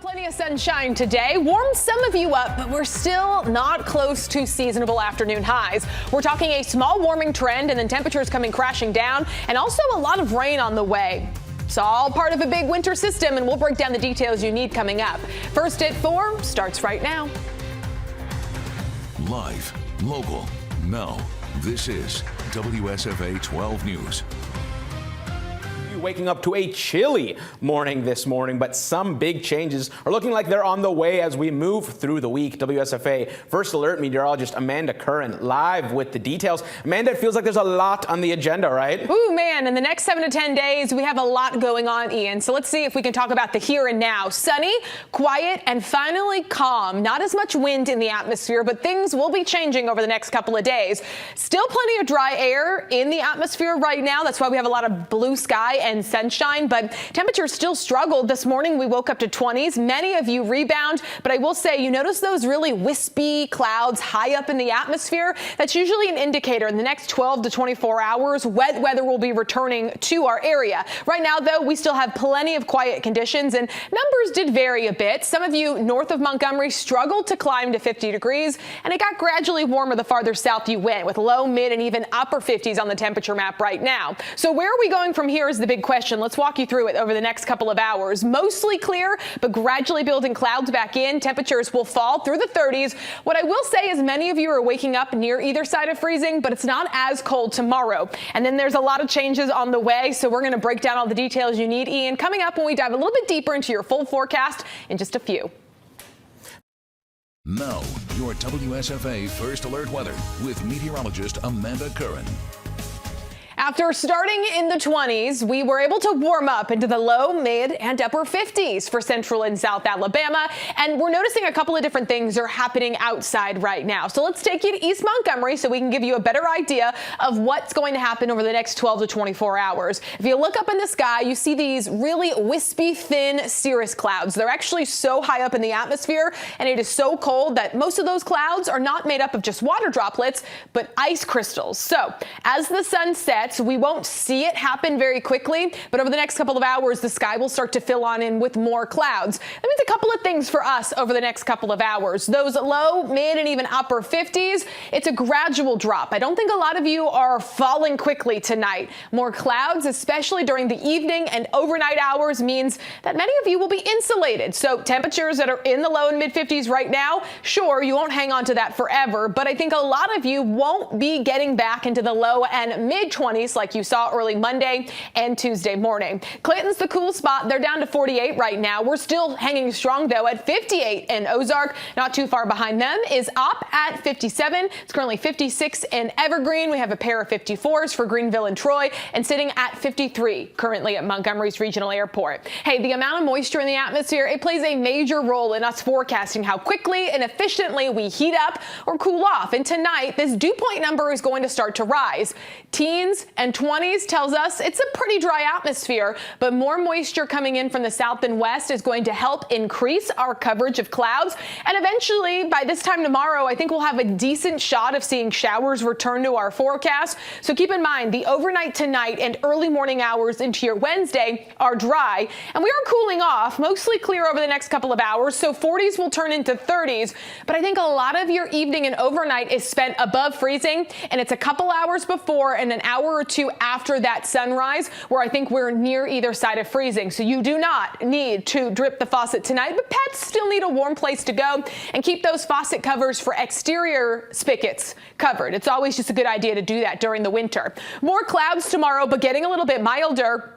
Plenty of sunshine today. Warmed some of you up, but we're still not close to seasonable afternoon highs. We're talking a small warming trend and then temperatures coming crashing down and also a lot of rain on the way. It's all part of a big winter system, and we'll break down the details you need coming up. First at 4 starts right now. Live, local, now. This is WSFA 12 News. Waking up to a chilly morning this morning, but some big changes are looking like they're on the way as we move through the week. WSFA First Alert meteorologist Amanda Curran live with the details. Amanda, it feels like there's a lot on the agenda, right? Ooh, man, in the next 7 to 10 days, we have a lot going on, Ian. So let's see if we can talk about the here and now. Sunny, quiet, and finally calm. Not as much wind in the atmosphere, but things will be changing over the next couple of days. Still plenty of dry air in the atmosphere right now. That's why we have a lot of blue sky and sunshine, but temperatures still struggled. This morning we woke up to 20s. Many of you rebound, but I will say you notice those really wispy clouds high up in the atmosphere. That's usually an indicator in the next 12 to 24 hours wet weather will be returning to our area. Right now, though, we still have plenty of quiet conditions, and numbers did vary a bit. Some of you north of Montgomery struggled to climb to 50 degrees, and it got gradually warmer the farther south you went, with low, mid, and even upper 50s on the temperature map right now. So where are we going from here is the big question. Let's walk you through it over the next couple of hours. Mostly clear, but gradually building clouds back in. Temperatures will fall through the 30s. What I will say is many of you are waking up near either side of freezing, but it's not as cold tomorrow. And then there's a lot of changes on the way, so we're going to break down all the details you need, Ian, coming up when we dive a little bit deeper into your full forecast in just a few. Now, your WSFA First Alert weather with meteorologist Amanda Curran. After starting in the 20s, we were able to warm up into the low, mid, and upper 50s for central and south Alabama. And we're noticing a couple of different things are happening outside right now. So let's take you to East Montgomery so we can give you a better idea of what's going to happen over the next 12 to 24 hours. If you look up in the sky, you see these really wispy, thin cirrus clouds. They're actually so high up in the atmosphere, and it is so cold that most of those clouds are not made up of just water droplets, but ice crystals. So as the sun sets, we won't see it happen very quickly, but over the next couple of hours, the sky will start to fill on in with more clouds. That means a couple of things for us over the next couple of hours. Those low, mid, and even upper 50s, it's a gradual drop. I don't think a lot of you are falling quickly tonight. More clouds, especially during the evening and overnight hours, means that many of you will be insulated. So temperatures that are in the low and mid 50s right now, sure, you won't hang on to that forever, but I think a lot of you won't be getting back into the low and mid 20s like you saw early Monday and Tuesday morning. Clinton's the cool spot. They're down to 48 right now. We're still hanging strong, though, at 58 in Ozark. Not too far behind them is Opp at 57. It's currently 56 in Evergreen. We have a pair of 54s for Greenville and Troy, and sitting at 53 currently at Montgomery's Regional Airport. Hey, the amount of moisture in the atmosphere, it plays a major role in us forecasting how quickly and efficiently we heat up or cool off. And tonight, this dew point number is going to start to rise. Teens and 20s tells us it's a pretty dry atmosphere, but more moisture coming in from the south and west is going to help increase our coverage of clouds. And eventually, by this time tomorrow, I think we'll have a decent shot of seeing showers return to our forecast. So keep in mind, the overnight tonight and early morning hours into your Wednesday are dry, and we are cooling off, mostly clear over the next couple of hours. So 40s will turn into 30s, but I think a lot of your evening and overnight is spent above freezing, and it's a couple hours before and an hour or two after that sunrise where I think we're near either side of freezing. So you do not need to drip the faucet tonight, but pets still need a warm place to go, and keep those faucet covers for exterior spigots covered. It's always just a good idea to do that during the winter. More clouds tomorrow, but getting a little bit milder.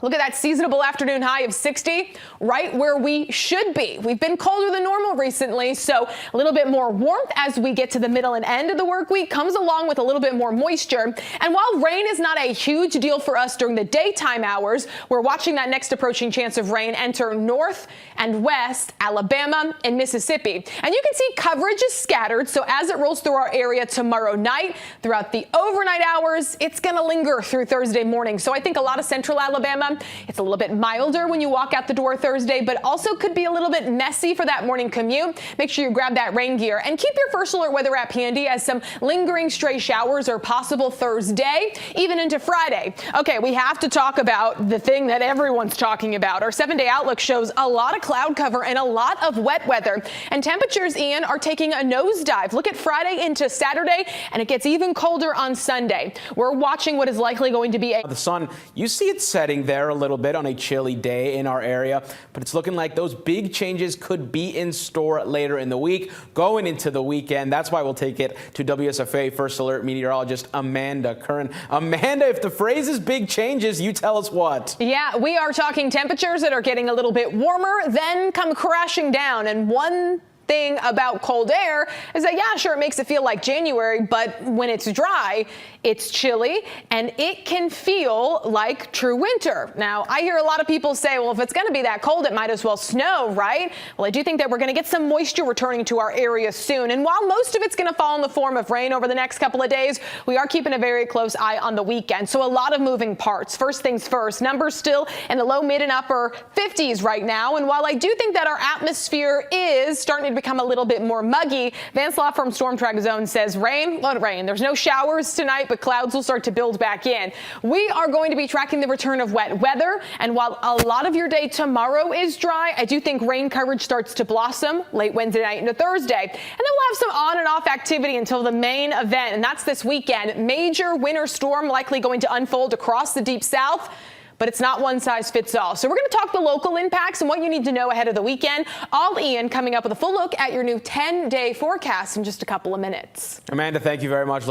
Look at that seasonable afternoon high of 60, right where we should be. We've been colder than normal recently, so a little bit more warmth as we get to the middle and end of the work week comes along with a little bit more moisture. And while rain is not a huge deal for us during the daytime hours, we're watching that next approaching chance of rain enter north and west Alabama and Mississippi. And you can see coverage is scattered, so as it rolls through our area tomorrow night, throughout the overnight hours, it's going to linger through Thursday morning. So I think a lot of central Alabama area. It's a little bit milder when you walk out the door Thursday, but also could be a little bit messy for that morning commute. Make sure you grab that rain gear and keep your first alert weather app handy, as some lingering stray showers are possible Thursday, even into Friday. Okay, we have to talk about the thing that everyone's talking about. Our 7-day outlook shows a lot of cloud cover and a lot of wet weather. And temperatures, Ian, are taking a nosedive. Look at Friday into Saturday, and it gets even colder on Sunday. We're watching what is likely going to be The sun, you see it setting there a little bit on a chilly day in our area, but it's looking like those big changes could be in store later in the week, going into the weekend. That's why we'll take it to WSFA First Alert meteorologist Amanda Curran. Amanda, if the phrase is big changes, you tell us what. Yeah, we are talking temperatures that are getting a little bit warmer, then come crashing down. And one thing about cold air is that, yeah, sure, it makes it feel like January, but when it's dry, it's chilly and it can feel like true winter. Now, I hear a lot of people say, well, if it's going to be that cold, it might as well snow, right? Well, I do think that we're going to get some moisture returning to our area soon. And while most of it's going to fall in the form of rain over the next couple of days, we are keeping a very close eye on the weekend. So a lot of moving parts. First things first, numbers still in the low, mid and upper 50s right now. And while I do think that our atmosphere is starting to become a little bit more muggy, Vance Law from Storm Track Zone says rain, won't rain. There's no showers tonight, but clouds will start to build back in. We are going to be tracking the return of wet weather. And while a lot of your day tomorrow is dry, I do think rain coverage starts to blossom late Wednesday night into Thursday. And then we'll have some on and off activity until the main event, and that's this weekend. Major winter storm likely going to unfold across the deep south. But it's not one size fits all. So we're going to talk the local impacts and what you need to know ahead of the weekend. All Ian coming up with a full look at your new 10-day forecast in just a couple of minutes. Amanda, thank you very much.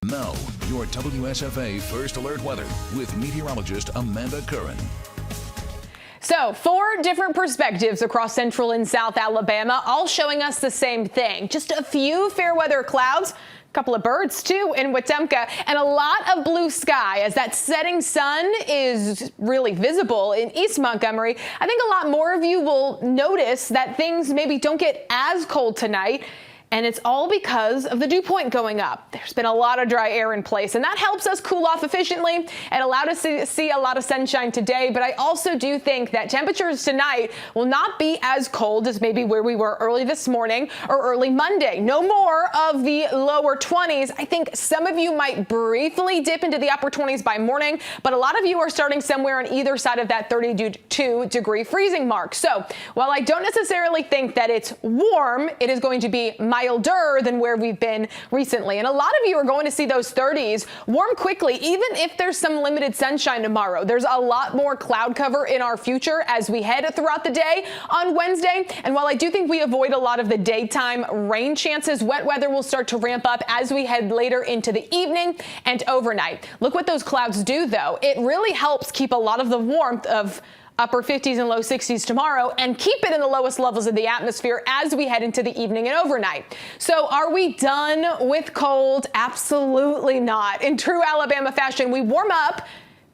Now, your WSFA First Alert weather with meteorologist Amanda Curran. So 4 different perspectives across central and south Alabama, all showing us the same thing. Just a few fair weather clouds. Couple of birds too in Wetumpka, and a lot of blue sky as that setting sun is really visible in East Montgomery. I think a lot more of you will notice that things maybe don't get as cold tonight. And it's all because of the dew point going up. There's been a lot of dry air in place, and that helps us cool off efficiently and allowed us to see a lot of sunshine today. But I also do think that temperatures tonight will not be as cold as maybe where we were early this morning or early Monday. No more of the lower 20s. I think some of you might briefly dip into the upper 20s by morning, but a lot of you are starting somewhere on either side of that 32-degree freezing mark. So while I don't necessarily think that it's warm, it is going to be milder than where we've been recently. And a lot of you are going to see those 30s warm quickly, even if there's some limited sunshine tomorrow. There's a lot more cloud cover in our future as we head throughout the day on Wednesday. And while I do think we avoid a lot of the daytime rain chances, wet weather will start to ramp up as we head later into the evening and overnight. Look what those clouds do, though. It really helps keep a lot of the warmth of upper 50s and low 60s tomorrow and keep it in the lowest levels of the atmosphere as we head into the evening and overnight. So are we done with cold? Absolutely not. In true Alabama fashion, we warm up,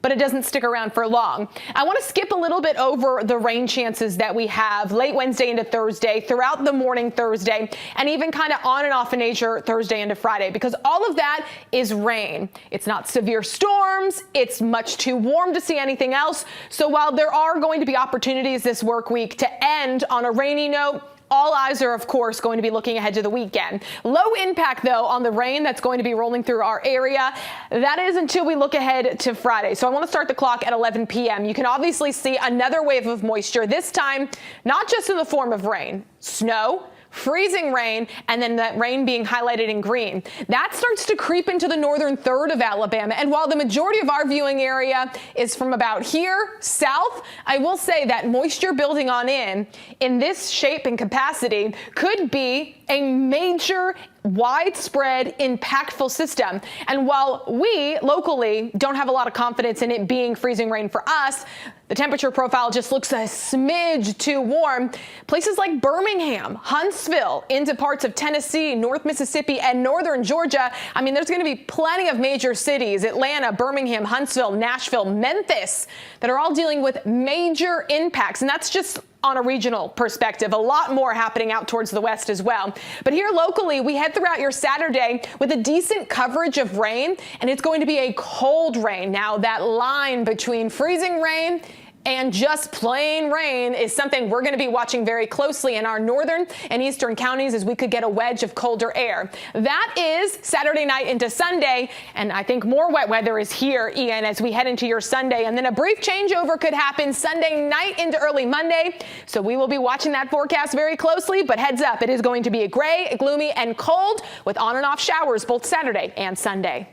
but it doesn't stick around for long. I want to skip a little bit over the rain chances that we have late Wednesday into Thursday, throughout the morning Thursday, and even kind of on and off in nature Thursday into Friday, because all of that is rain. It's not severe storms. It's much too warm to see anything else. So while there are going to be opportunities this work week to end on a rainy note, all eyes are, of course, going to be looking ahead to the weekend. Low impact, though, on the rain that's going to be rolling through our area. That is until we look ahead to Friday. So I want to start the clock at 11 p.m. You can obviously see another wave of moisture, this time not just in the form of rain, snow, freezing rain, and then that rain being highlighted in green. That starts to creep into the northern third of Alabama. And while the majority of our viewing area is from about here south, I will say that moisture building on in this shape and capacity could be a major widespread, impactful system. And while we locally don't have a lot of confidence in it being freezing rain for us, the temperature profile just looks a smidge too warm. Places like Birmingham, Huntsville, into parts of Tennessee, North Mississippi, and northern Georgia. I mean, there's going to be plenty of major cities, Atlanta, Birmingham, Huntsville, Nashville, Memphis, that are all dealing with major impacts. And that's just on a regional perspective. A lot more happening out towards the west as well. But here locally, we head throughout your Saturday with a decent coverage of rain, and it's going to be a cold rain. Now, that line between freezing rain and just plain rain is something we're going to be watching very closely in our northern and eastern counties, as we could get a wedge of colder air. That is Saturday night into Sunday, and I think more wet weather is here, Ian, as we head into your Sunday. And then a brief changeover could happen Sunday night into early Monday, so we will be watching that forecast very closely. But heads up, it is going to be a gray, gloomy, and cold with on and off showers both Saturday and Sunday.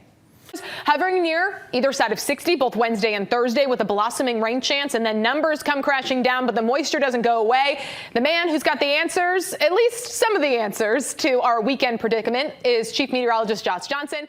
Hovering near either side of 60 both Wednesday and Thursday with a blossoming rain chance, and then numbers come crashing down, but the moisture doesn't go away. The man who's got the answers, at least some of the answers, to our weekend predicament is Chief Meteorologist Josh Johnson.